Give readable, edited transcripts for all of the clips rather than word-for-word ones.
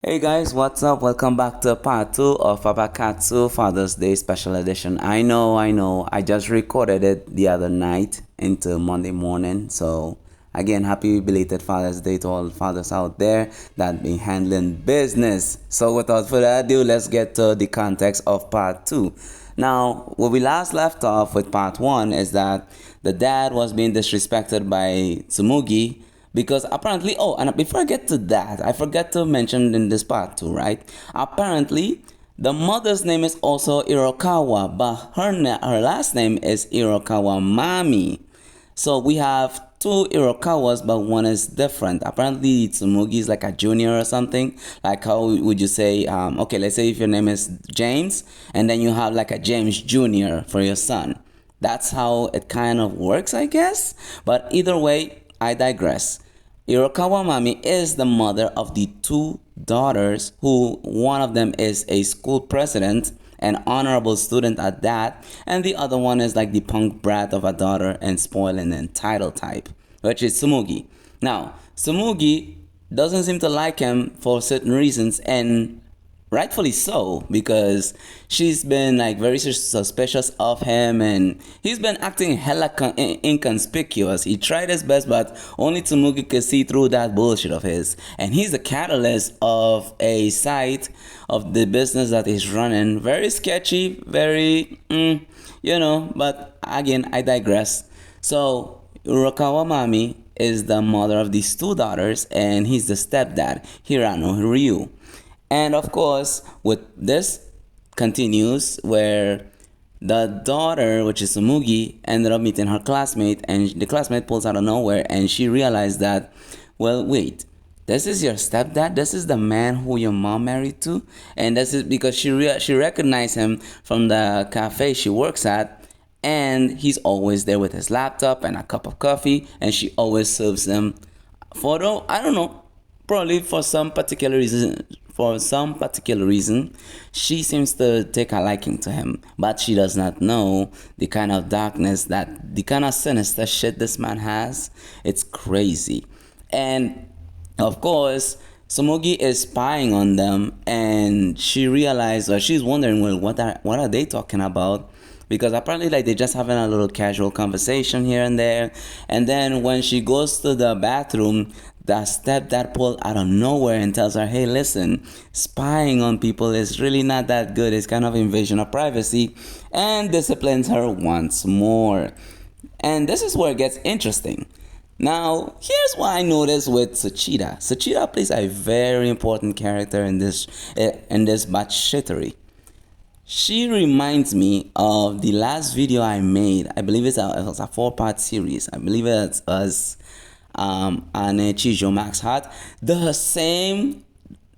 Hey guys, what's up? Welcome back to part 2 of Katsu Father's Day Special Edition. I know. I just recorded it the other night into Monday morning. So, again, happy belated Father's Day to all fathers out there that been handling business. So, without further ado, let's get to the context of part 2. Now, where we last left off with part 1 is that the dad was being disrespected by Tsumugi because apparently, oh, and before I get to that, I forgot to mention in this part too, right? Apparently, the mother's name is also Irokawa, but her last name is Irokawa Mami. So we have two Irokawas, but one is different. Apparently, Tsumugi is like a junior or something. Like how would you say? Okay, let's say if your name is James, and then you have like a James Junior for your son. That's how it kind of works, I guess. But either way, I digress. Irokawa Mami is the mother of the two daughters, who one of them is a school president, an honorable student at that, and the other one is like the punk brat of a daughter and spoiled and entitled type, which is Tsumugi. Now, Tsumugi doesn't seem to like him for certain reasons, and rightfully so, because she's been like very suspicious of him, and he's been acting hella inconspicuous. He tried his best, but only Tsumugi could see through that bullshit of his, and he's the catalyst of a site of the business that he's running. Very sketchy, very but again, I digress. So Urokawa Mami is the mother of these two daughters, and he's the stepdad, Hirano Ryu. And of course, with this continues where the daughter, which is Tsumugi, ended up meeting her classmate, and the classmate pulls out of nowhere, and she realized that, well, wait, this is your stepdad. This is the man who your mom married to, and this is because she recognized him from the cafe she works at, and he's always there with his laptop and a cup of coffee, and she always serves them. I don't know, probably for some particular reason. She seems to take a liking to him, but she does not know the kind of darkness, that the kind of sinister shit this man has. It's crazy. And of course, Tsumugi is spying on them, and she realized, or she's wondering, well, what are they talking about? Because apparently, like, they're just having a little casual conversation here and there. And then when she goes to the bathroom, the stepdad pulled out of nowhere and tells her, hey, listen, spying on people is really not that good. It's kind of invasion of privacy, and disciplines her once more. And this is where it gets interesting. Now, here's what I noticed with Tsuchida. Tsuchida plays a very important character in this batch shittery. She reminds me of the last video I made. I believe it was a 4-part series. I believe it was Ane Chijo Max Heart. The same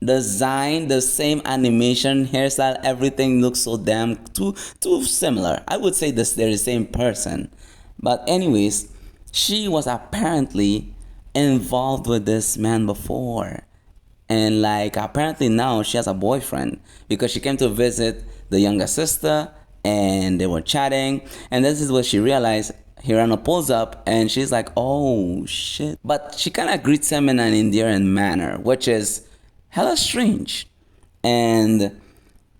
design, the same animation, hairstyle, everything looks so damn too similar. I would say they're the same person. But anyways, she was apparently involved with this man before. And like apparently now she has a boyfriend, because she came to visit the younger sister and they were chatting, and this is where she realized Hirano pulls up and she's like, oh shit. But she kind of greets him in an endearing manner, which is hella strange. And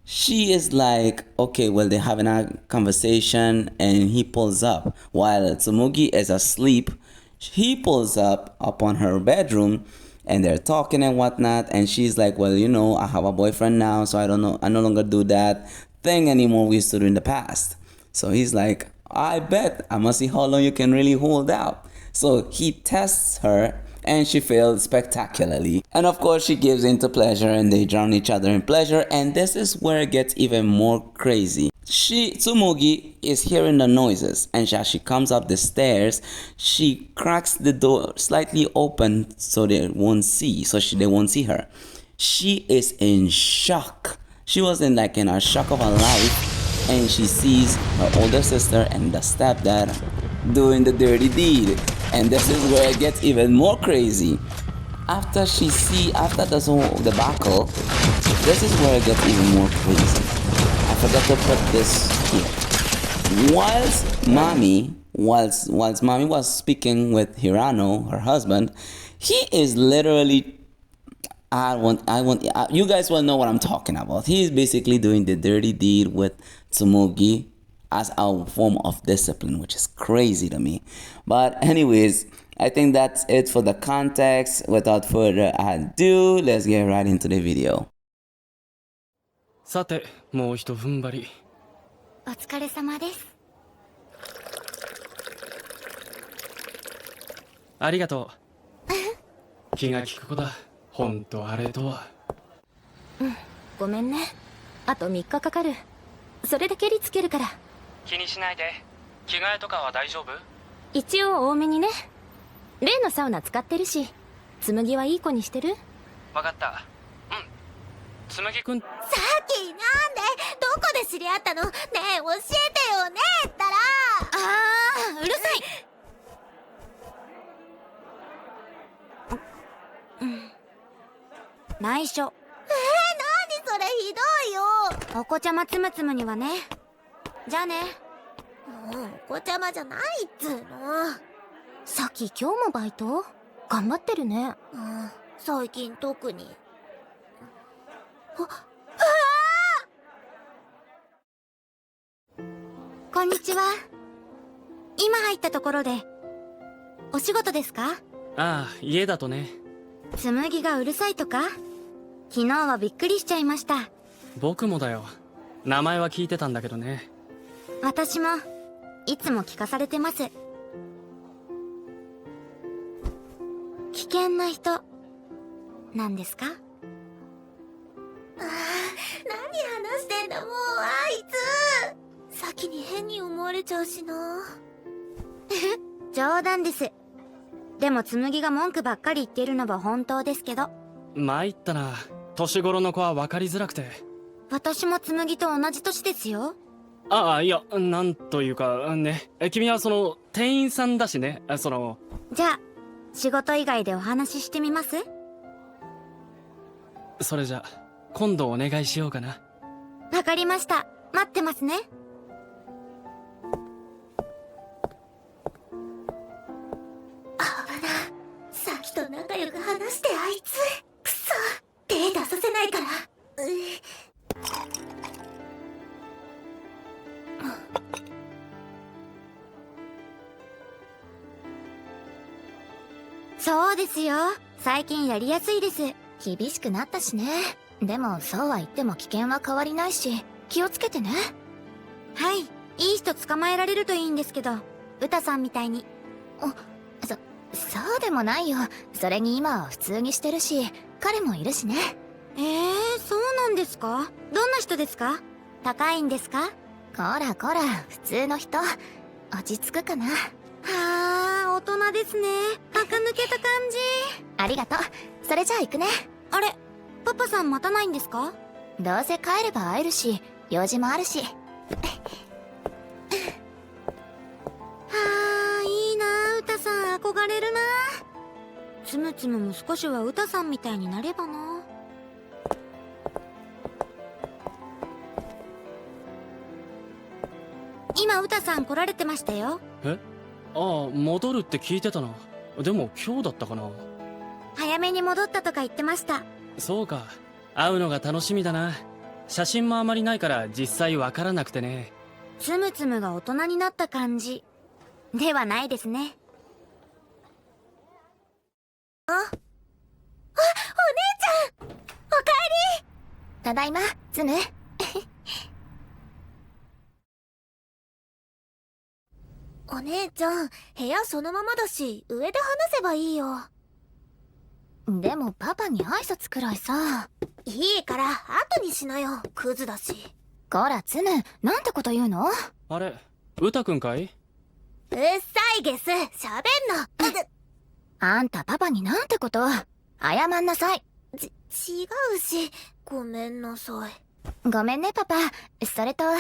she is like, okay, well, they're having a conversation, and he pulls up while Tsumugi is asleep. He pulls up upon her bedroom, and they're talking and whatnot, and she's like, well, I have a boyfriend now, so I no longer do that thing anymore we used to do in the past. So he's like, I bet I must see how long you can really hold out. So he tests her, and she failed spectacularly. And of course, she gives in to pleasure, and they drown each other in pleasure. And this is where it gets even more crazy. Tsumugi is hearing the noises, and as she comes up the stairs, she cracks the door slightly open so they won't see her. She is in shock. She was in a shock of her life, and she sees her older sister and the stepdad doing the dirty deed. And this is where it gets even more crazy. After this whole debacle, this is where it gets even more crazy. I forgot to put this here. Whilst Mami was speaking with Hirano, her husband, he is literally You guys will know what I'm talking about. He's basically doing the dirty deed with Tsumugi as a form of discipline, which is crazy to me. But anyways, I think that's it for the context. Without further ado, let's get right into the video. さて、もうひと踏ん張り。お疲れ様です。ありがとう。気が利く子だ。ほんとあれとは。ごめんね。あと3日かかる。それで蹴りつけるから。気にしないで。着替えとかは大丈夫？一応多めにね。例のサウナ使ってるし。紬はいい子にしてる？わかった。紬くん。さっきなんでどこで知り合ったの？ねえ教えてよねえったら。うるさい。内緒。何それひどいよ。お子ちゃまつむつむにはね。じゃあね。もうお子ちゃまじゃないっつうの。さっき今日もバイト？頑張ってるね。最近特に。こんにちは。今入ったところでお仕事ですか？ああ、家だとね。紬がうるさいとか？昨日はびっくりしちゃいました。僕もだよ。名前は聞いてたんだけどね。私もいつも聞かされてます。危険な人なんですか？何話してんだもうあいつ。先に変に思われちゃうしな。冗談です。でも紬が文句ばっかり言っているのは本当ですけど。参ったな。年頃の子は分かりづらくて。私も紬と同じ年ですよ。ああ、いや、なんというかね。君は店員さんだしね。じゃあ仕事以外でお話ししてみます？それじゃ今度お願いしようかな。わかりました。待ってますね。さっきと仲良く話してあいつ。くそ、手出させないから。そうですよ。最近やりやすいです。厳しくなったしね。でもそうは言っても危険は変わりないし、気をつけてね。はい、いい人捕まえられるといいんですけど、ウタさんみたいに。そうでもないよ。それに今は普通にしてるし、彼もいるしね。そうなんですか？どんな人ですか？高いんですか？こらこら、普通の人。落ち着くかな。はあ、大人ですね。垢抜けた感じ。ありがとう。それじゃあ行くね。あれ、パパさん待たないんですか？どうせ帰れば会えるし、用事もあるし。いいなあ、ウタさん憧れるな。つむつむも少しはウタさんみたいになればな。今ウタさん来られてましたよ。え？ああ、戻るって聞いてたな。でも今日だったかな。早めに戻ったとか言ってました。そうか。会うのが楽しみだな。写真もあまりないから実際わからなくてね。つむつむが大人になった感じではないですね。お姉ちゃん、おかえり。ただいま、ツム。お姉ちゃん、部屋そのままだし、上で話せばいいよ。でもパパに挨拶くらいさ。いいから、後にしなよ。クズだし。こら、ツム、なんてこと言うの？あれ、ウタくんかい？うっさいゲス、喋んの。あんたパパになんてこと？謝んなさい。違うし、ごめんなさい。ごめんねパパ。それと、は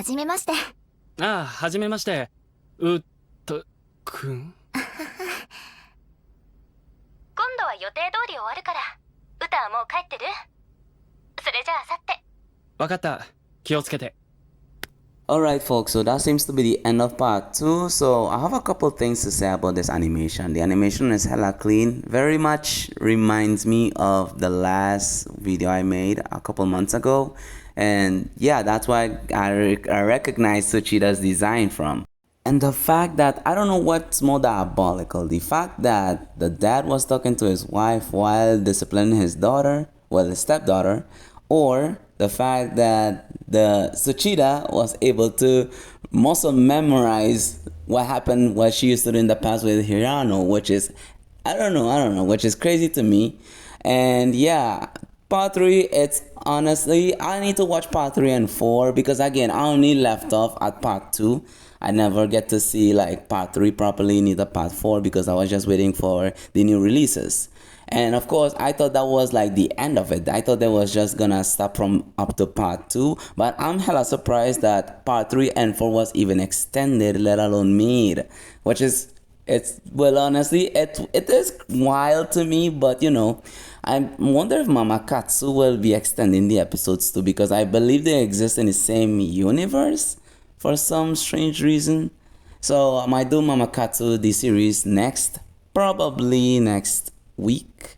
じめまして。ああ、はじめまして。ウタくん？今度は予定通り終わるから。ウタはもう帰ってる？それじゃあさって。わかった。気をつけて。Alright folks, so that seems to be the end of part 2. So I have a couple things to say about this animation. The animation is hella clean, very much reminds me of the last video I made a couple months ago. And yeah, that's why I recognize Tsuchida's design from. And the fact that, I don't know what's more diabolical, the fact that the dad was talking to his wife while disciplining his daughter, well, his stepdaughter, or the fact that the Tsuchida was able to muscle memorize what happened, what she used to do in the past with Hirano, which is, I don't know, which is crazy to me. And yeah, part 3, it's honestly, I need to watch part 3 and 4 because again, I only left off at part 2. I never get to see like part 3 properly, neither part 4, because I was just waiting for the new releases. And of course, I thought that was like the end of it. I thought they was just gonna stop from up to part 2. But I'm hella surprised that part 3 and 4 was even extended, let alone made. Which is, it's, well, honestly, it is wild to me, but you know, I wonder if Mama Katsu will be extending the episodes too, because I believe they exist in the same universe for some strange reason. So I might do Mama Katsu the series next, probably next week,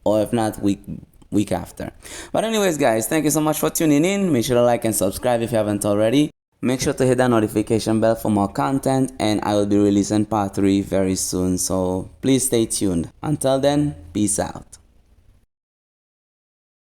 or if not week after. But anyways guys, thank you so much for tuning in. Make sure to like and subscribe if you haven't already. Make sure to hit that notification bell for more content, and I will be releasing part 3 very soon, so please stay tuned. Until then, peace out.